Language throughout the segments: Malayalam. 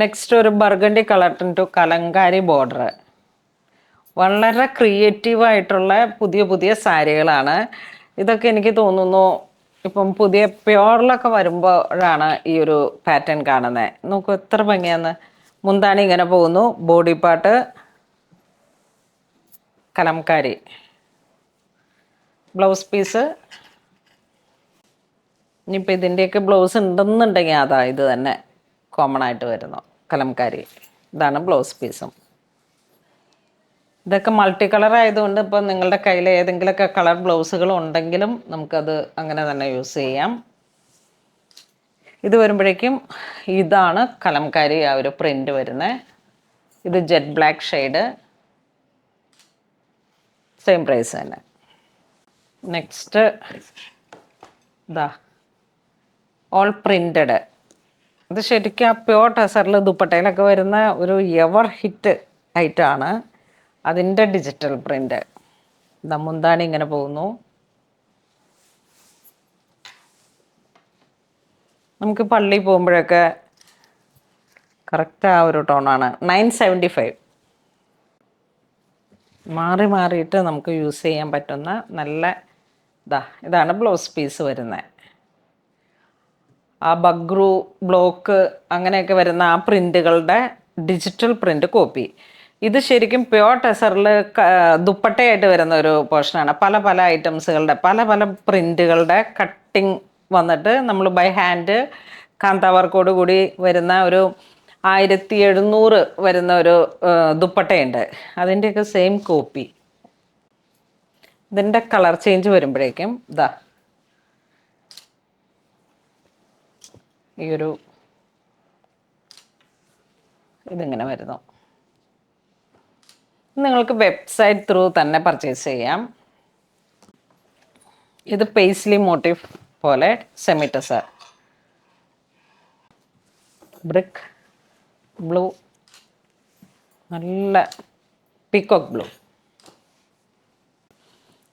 നെക്സ്റ്റ് ഒരു burgundy colour to Kalamkari border. വളരെ ക്രിയേറ്റീവായിട്ടുള്ള പുതിയ പുതിയ സാരികളാണ് ഇതൊക്കെ. എനിക്ക് തോന്നുന്നു ഇപ്പം പുതിയ പ്യോറിലൊക്കെ വരുമ്പോഴാണ് ഈ ഒരു പാറ്റേൺ കാണുന്നത്. നോക്കൂ എത്ര ഭംഗിയാന്ന്. മുന്താണി ഇങ്ങനെ പോകുന്നു, body part Kalamkari, blouse piece. ഇനിയിപ്പോൾ ഇതിൻ്റെയൊക്കെ ബ്ലൗസ് ഉണ്ടെന്നുണ്ടെങ്കിൽ അതാ ഇത് തന്നെ കോമൺ ആയിട്ട് വരുന്നു, കലംകാരി. ഇതാണ് ബ്ലൗസ് പീസും. ഇതൊക്കെ മൾട്ടി കളർ ആയതുകൊണ്ട് ഇപ്പോൾ നിങ്ങളുടെ കയ്യിൽ ഏതെങ്കിലുമൊക്കെ കളർ ബ്ലൗസുകൾ ഉണ്ടെങ്കിലും നമുക്കത് അങ്ങനെ തന്നെ യൂസ് ചെയ്യാം. ഇത് വരുമ്പോഴേക്കും ഇതാണ് കലംകാരി ആ ഒരു പ്രിൻ്റ് വരുന്നത്. ഇത് jet black shade, same price തന്നെ. നെക്സ്റ്റ് ഇതാ ഓൾ പ്രിൻറ്റഡ്. ഇത് ശരിക്കും ആ പ്യോർ ടെസറിൽ ദുപ്പട്ടയിലൊക്കെ വരുന്ന ഒരു എവർ ഹിറ്റ് ഐറ്റമാണ്. അതിൻ്റെ ഡിജിറ്റൽ പ്രിൻ്റ്. ഇതാ മുന്താണി ഇങ്ങനെ പോകുന്നു. നമുക്ക് പള്ളിയിൽ പോകുമ്പോഴൊക്കെ കറക്റ്റ് ആ ഒരു ടോണാണ്. 975. മാറി മാറിയിട്ട് നമുക്ക് യൂസ് ചെയ്യാൻ പറ്റുന്ന നല്ല ഇതാണ് ബ്ലൗസ് പീസ് വരുന്നത്. ആ ബഗ്രു ബ്ലോക്ക് അങ്ങനെയൊക്കെ വരുന്ന ആ പ്രിൻ്റുകളുടെ ഡിജിറ്റൽ പ്രിൻ്റ് കോപ്പി. ഇത് ശരിക്കും പ്യോർ ടെസറിൽ ദുപ്പട്ടയായിട്ട് വരുന്ന ഒരു പോർഷനാണ്. പല പല ഐറ്റംസുകളുടെ പല പല പ്രിൻ്റുകളുടെ കട്ടിങ് വന്നിട്ട് നമ്മൾ ബൈ ഹാൻഡ് കാന്താവർക്കോട് കൂടി വരുന്ന ഒരു 1700 വരുന്ന ഒരു ദുപ്പട്ടയുണ്ട്. അതിൻ്റെയൊക്കെ സെയിം കോപ്പി. ഇതിൻ്റെ കളർ ചേഞ്ച് വരുമ്പോഴേക്കും ഈ ഒരു ഇതിങ്ങനെ വരുന്നു. നിങ്ങൾക്ക് വെബ്സൈറ്റ് ത്രൂ തന്നെ പർച്ചേസ് ചെയ്യാം. ഇത് പേസ്ലി മോട്ടീവ് പോലെ സെമി ടെസർ, ബ്രിക്ക് ബ്ലൂ, നല്ല പീക്കോക്ക് ബ്ലൂ.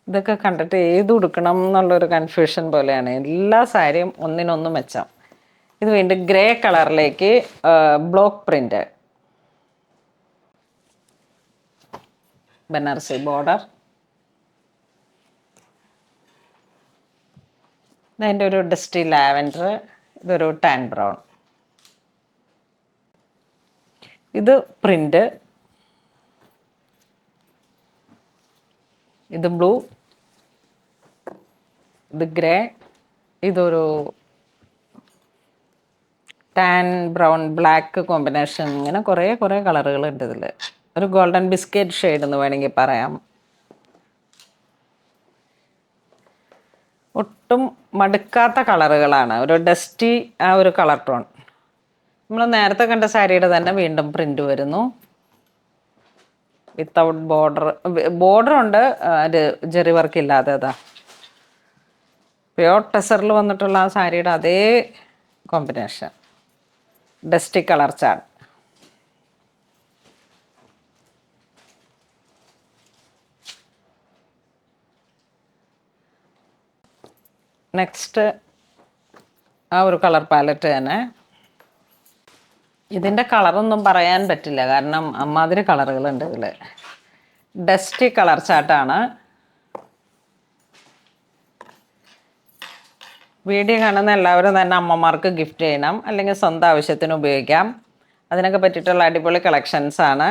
ഇതൊക്കെ കണ്ടിട്ട് ഏത് ഉടുക്കണം എന്നുള്ളൊരു കൺഫ്യൂഷൻ പോലെയാണ്. എല്ലാ സാരിയും ഒന്നിനൊന്ന് മെച്ചം. ഇത് വീണ്ടും ഗ്രേ കളറിലേക്ക് ബ്ലോക്ക് പ്രിൻ്റ്, ബനാറസി ബോർഡർ. ഇതിൻ്റെ ഒരു ഡസ്റ്റി ലാവൻഡർ, ഇതൊരു ടാൻ ബ്രൗൺ. ഇത് പ്രിൻ്റ്, ഇത് ബ്ലൂ, ഇത് ഗ്രേ, ഇതൊരു ടാൻ ബ്രൗൺ ബ്ലാക്ക് കോമ്പിനേഷൻ. ഇങ്ങനെ കുറേ കളറുകളുണ്ട് ഇതിൽ. ഒരു ഗോൾഡൻ ബിസ്ക്കറ്റ് ഷെയ്ഡ് എന്ന് വേണമെങ്കിൽ പറയാം. ഒട്ടും മടുക്കാത്ത കളറുകളാണ്. ഒരു ഡസ്റ്റി ആ ഒരു കളർ ടോൺ. നമ്മൾ നേരത്തെ കണ്ട സാരിയുടെ തന്നെ വീണ്ടും പ്രിൻ്റ് വരുന്നു. വിത്തൗട്ട് ബോർഡർ ഉണ്ട്, അത് ജെറി വർക്ക് ഇല്ലാതെ. പ്യോർ ടെസറിൽ വന്നിട്ടുള്ള ആ സാരിയുടെ അതേ combination, dusty colour chart. Next ആ ഒരു കളർ പാലറ്റ് തന്നെ. ഇതിൻ്റെ കളറൊന്നും പറയാൻ പറ്റില്ല, കാരണം അമ്മാതിരി കളറുകളുണ്ട് ഇതിൽ. Dusty colour ചാർട്ടാണ്. വീഡിയോ കാണുന്ന എല്ലാവരും തന്നെ അമ്മമാർക്ക് ഗിഫ്റ്റ് ചെയ്യണം, അല്ലെങ്കിൽ സ്വന്തം ആവശ്യത്തിന് ഉപയോഗിക്കാം. അതിനൊക്കെ പറ്റിയിട്ടുള്ള അടിപൊളി കളക്ഷൻസാണ്.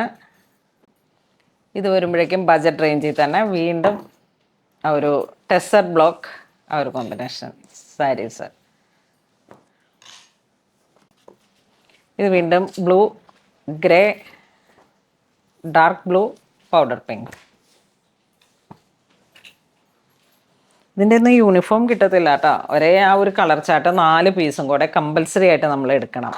ഇത് വരുമ്പോഴേക്കും ബജറ്റ് റേഞ്ചിൽ തന്നെ വീണ്ടും ആ ഒരു ടെസർ ബ്ലോക്ക് ആ ഒരു കോമ്പിനേഷൻ സാരീസ്. ഇത് വീണ്ടും blue, grey, dark blue, powder pink. ഇതിൻ്റെ ഒന്നും യൂണിഫോം കിട്ടത്തില്ല കേട്ടോ. ഒരേ ആ ഒരു കളർ ചാർട്ട് 4 പീസും കൂടെ കമ്പൽസറി ആയിട്ട് നമ്മൾ എടുക്കണം.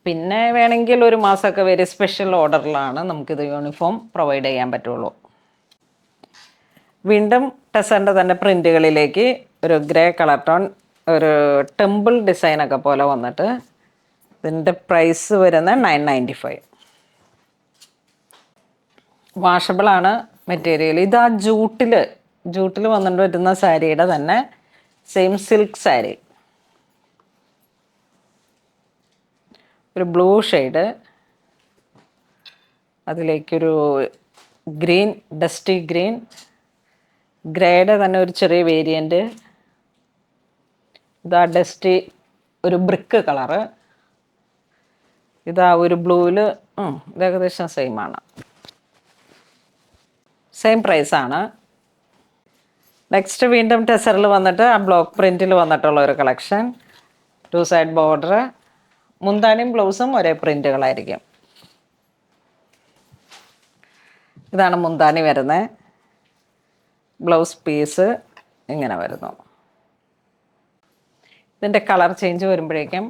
പിന്നെ വേണമെങ്കിൽ ഒരു മാസമൊക്കെ വെരി സ്പെഷ്യൽ ഓർഡറിലാണ് നമുക്കിത് യൂണിഫോം പ്രൊവൈഡ് ചെയ്യാൻ പറ്റുള്ളൂ. വീണ്ടും ടെസറിൻ്റെ തന്നെ പ്രിൻ്റുകളിലേക്ക് ഒരു ഗ്രേ കളർ ടോൺ, ഒരു ടെമ്പിൾ ഡിസൈനൊക്കെ പോലെ വന്നിട്ട് ഇതിൻ്റെ പ്രൈസ് വരുന്നത് 995. വാഷബിളാണ് മെറ്റീരിയൽ. ഇത് ആ ജൂട്ടിൽ വന്നിട്ട് വരുന്ന സാരിയുടെ തന്നെ സെയിം സിൽക്ക് സാരി. ഒരു ബ്ലൂ ഷെയ്ഡ്, അതിലേക്കൊരു ഗ്രീൻ, ഡസ്റ്റി ഗ്രീൻ, ഗ്രേയുടെ തന്നെ ഒരു ചെറിയ വേരിയൻറ്റ്, ഇതാ ഡസ്റ്റി ഒരു ബ്രിക്ക് കളറ്, ഇതാ ഒരു ബ്ലൂവിൽ ഇത് ഏകദേശം സെയിമാണ്, സെയിം പ്രൈസാണ്. നെക്സ്റ്റ് വീണ്ടും ടെസറിൽ വന്നിട്ട് ആ ബ്ലോക്ക് പ്രിൻറ്റിൽ വന്നിട്ടുള്ള ഒരു കളക്ഷൻ, 2 സൈഡ് ബോർഡർ, മുന്താനിയും ബ്ലൗസും ഒരേ പ്രിൻറ്റുകളായിരിക്കും. ഇതാണ് മുന്താനി വരുന്നത്, ബ്ലൗസ് പീസ് ഇങ്ങനെ വരുന്നു. ഇതിൻ്റെ കളർ ചേഞ്ച് വരുമ്പോഴേക്കും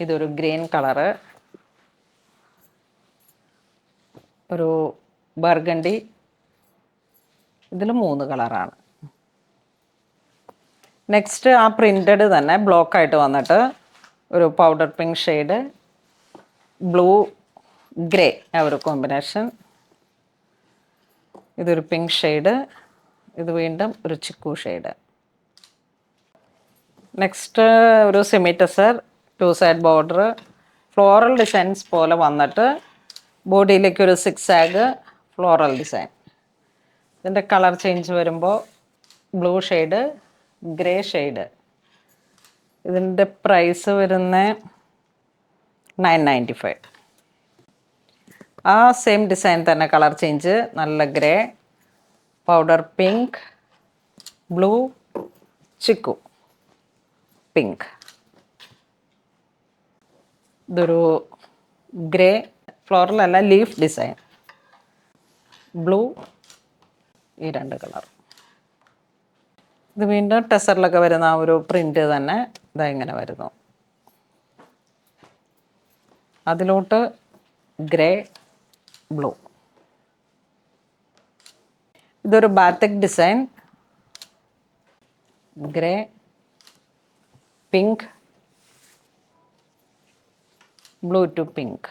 ഇതൊരു ഗ്രീൻ കളറ്, ഒരു ബർഗണ്ടി, ഇതിൽ 3 കളറാണ്. നെക്സ്റ്റ് ആ പ്രിൻറ്റഡ് തന്നെ ബ്ലോക്കായിട്ട് വന്നിട്ട് ഒരു powder pink shade, blue grey ആ ഒരു കോമ്പിനേഷൻ, ഇതൊരു പിങ്ക് ഷെയ്ഡ്, ഇത് വീണ്ടും ഒരു ചിക്കു ഷെയ്ഡ്. നെക്സ്റ്റ് ഒരു semi tussar, 2 side border, floral designs പോലെ വന്നിട്ട് ബോഡിയിലേക്ക് ഒരു 6 ആഗ് ഫ്ലോറൽ ഡിസൈൻ. ഇതിൻ്റെ കളർ ചേഞ്ച് വരുമ്പോൾ ബ്ലൂ ഷെയ്ഡ്, ഗ്രേ ഷെയ്ഡ്. ഇതിൻ്റെ പ്രൈസ് വരുന്ന 995. ആ സെയിം ഡിസൈൻ തന്നെ കളർ ചേഞ്ച്, നല്ല grey, powder pink, blue, chikoo pink. ഇതൊരു ഗ്രേ, ഫ്ലോറൽ അല്ല ലീഫ് ഡിസൈൻ, ബ്ലൂ, ഈ 2 കളർ. ഇത് വീണ്ടും ടെസറിലൊക്കെ വരുന്ന ആ ഒരു പ്രിൻ്റ് തന്നെ ഇതാ ഇങ്ങനെ വരുന്നു. അതിലോട്ട് ഗ്രേ, ബ്ലൂ. ഇതൊരു batik design, grey, pink, blue to pink.